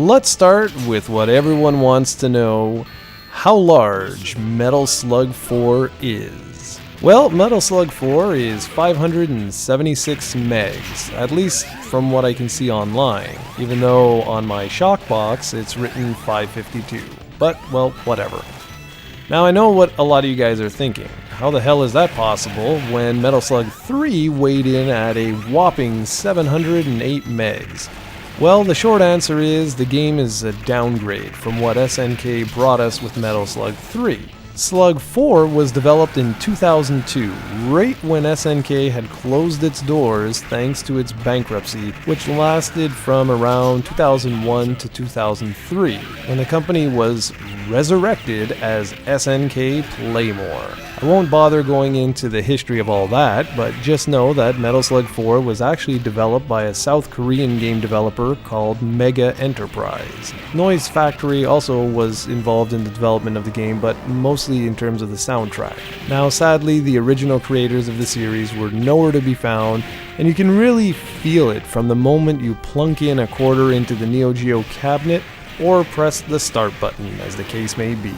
Let's start with what everyone wants to know: how large Metal Slug 4 is. Well, Metal Slug 4 is 576 megs, at least from what I can see online, even though on my Shockbox it's written 552. But, well, whatever. Now I know what a lot of you guys are thinking. How the hell is that possible when Metal Slug 3 weighed in at a whopping 708 megs? Well, the short answer is the game is a downgrade from what SNK brought us with Metal Slug 3. Slug 4 was developed in 2002, right when SNK had closed its doors thanks to its bankruptcy, which lasted from around 2001 to 2003, when the company was resurrected as SNK Playmore. I won't bother going into the history of all that, but just know that Metal Slug 4 was actually developed by a South Korean game developer called Mega Enterprise. Noise Factory also was involved in the development of the game, but mostly in terms of the soundtrack. Now, sadly, the original creators of the series were nowhere to be found, and you can really feel it from the moment you plunk in a quarter into the Neo Geo cabinet or press the start button, as the case may be.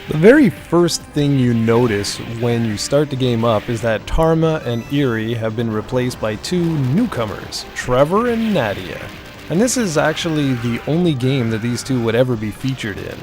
The very first thing you notice when you start the game up is that Tarma and Eerie have been replaced by two newcomers, Trevor and Nadia. And this is actually the only game that these two would ever be featured in.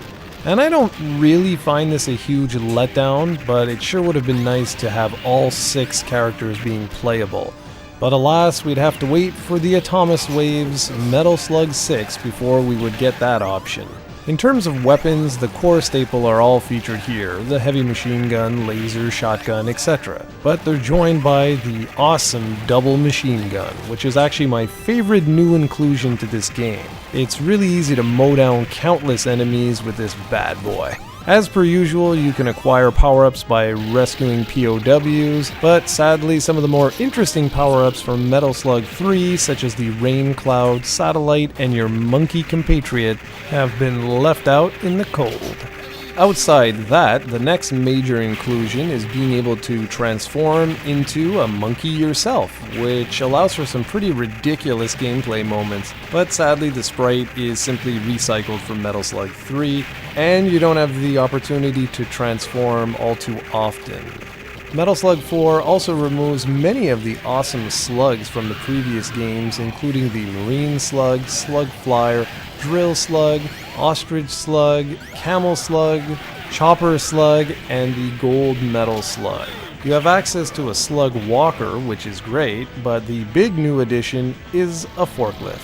And I don't really find this a huge letdown, but it sure would have been nice to have all 6 characters being playable. But alas, we'd have to wait for the Atomus Wave's Metal Slug 6 before we would get that option. In terms of weapons, the core staple are all featured here: the heavy machine gun, laser, shotgun, etc. But they're joined by the awesome double machine gun, which is actually my favorite new inclusion to this game. It's really easy to mow down countless enemies with this bad boy. As per usual, you can acquire power-ups by rescuing POWs, but sadly some of the more interesting power-ups from Metal Slug 3, such as the Rain Cloud, Satellite, and your Monkey Compatriot, have been left out in the cold. Outside that, the next major inclusion is being able to transform into a monkey yourself, which allows for some pretty ridiculous gameplay moments, but sadly the sprite is simply recycled from Metal Slug 3, and you don't have the opportunity to transform all too often. Metal Slug 4 also removes many of the awesome slugs from the previous games, including the Marine Slug, Slug Flyer, Drill Slug, Ostrich Slug, Camel Slug, Chopper Slug, and the Gold Metal Slug. You have access to a Slug Walker, which is great, but the big new addition is a forklift.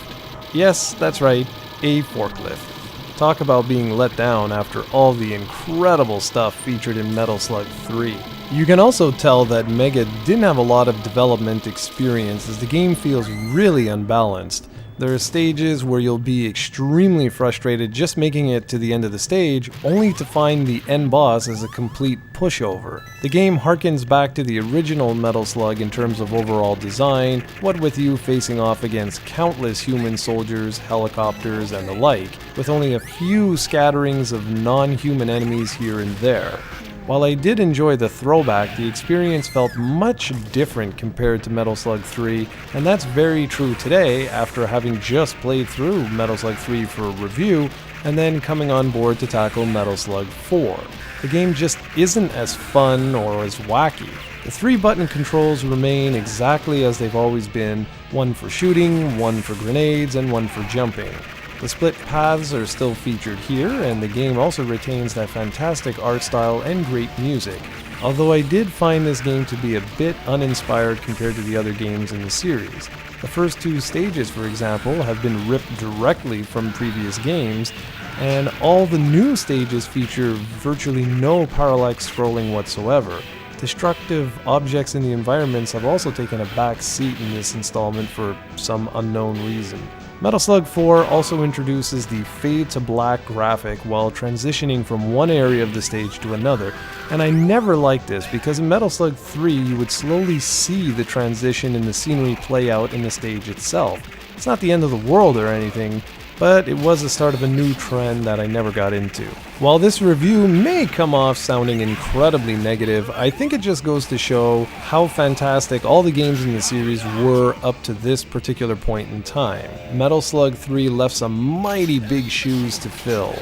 Yes, that's right, a forklift. Talk about being let down after all the incredible stuff featured in Metal Slug 3. You can also tell that Mega didn't have a lot of development experience, as the game feels really unbalanced. There are stages where you'll be extremely frustrated just making it to the end of the stage, only to find the end boss as a complete pushover. The game harkens back to the original Metal Slug in terms of overall design, what with you facing off against countless human soldiers, helicopters, and the like, with only a few scatterings of non-human enemies here and there. While I did enjoy the throwback, the experience felt much different compared to Metal Slug 3, and that's very true today after having just played through Metal Slug 3 for a review, and then coming on board to tackle Metal Slug 4. The game just isn't as fun or as wacky. The 3-button controls remain exactly as they've always been, one for shooting, one for grenades, and one for jumping. The split paths are still featured here, and the game also retains that fantastic art style and great music, although I did find this game to be a bit uninspired compared to the other games in the series. The first 2 stages, for example, have been ripped directly from previous games, and all the new stages feature virtually no parallax scrolling whatsoever. Destructive objects in the environments have also taken a back seat in this installment for some unknown reason. Metal Slug 4 also introduces the fade to black graphic while transitioning from one area of the stage to another, and I never liked this because in Metal Slug 3 you would slowly see the transition in the scenery play out in the stage itself. It's not the end of the world or anything, but it was the start of a new trend that I never got into. While this review may come off sounding incredibly negative, I think it just goes to show how fantastic all the games in the series were up to this particular point in time. Metal Slug 3 left some mighty big shoes to fill.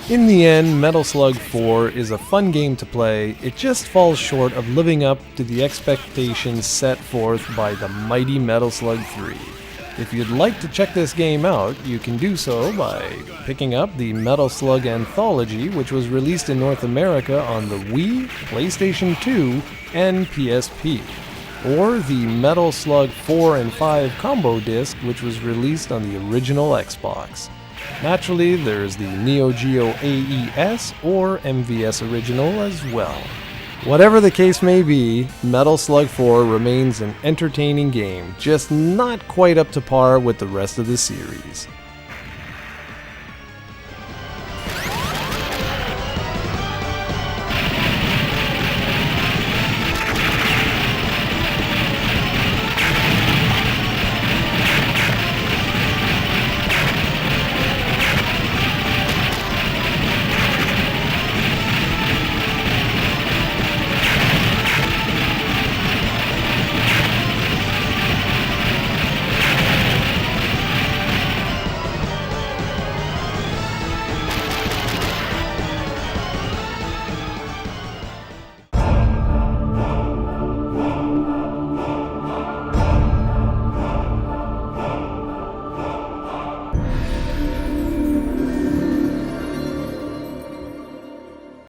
In the end, Metal Slug 4 is a fun game to play. It just falls short of living up to the expectations set forth by the mighty Metal Slug 3. If you'd like to check this game out, you can do so by picking up the Metal Slug Anthology, which was released in North America on the Wii, PlayStation 2, and PSP, or the Metal Slug 4 and 5 combo disc, which was released on the original Xbox. Naturally, there's the Neo Geo AES or MVS original as well. Whatever the case may be, Metal Slug 4 remains an entertaining game, just not quite up to par with the rest of the series.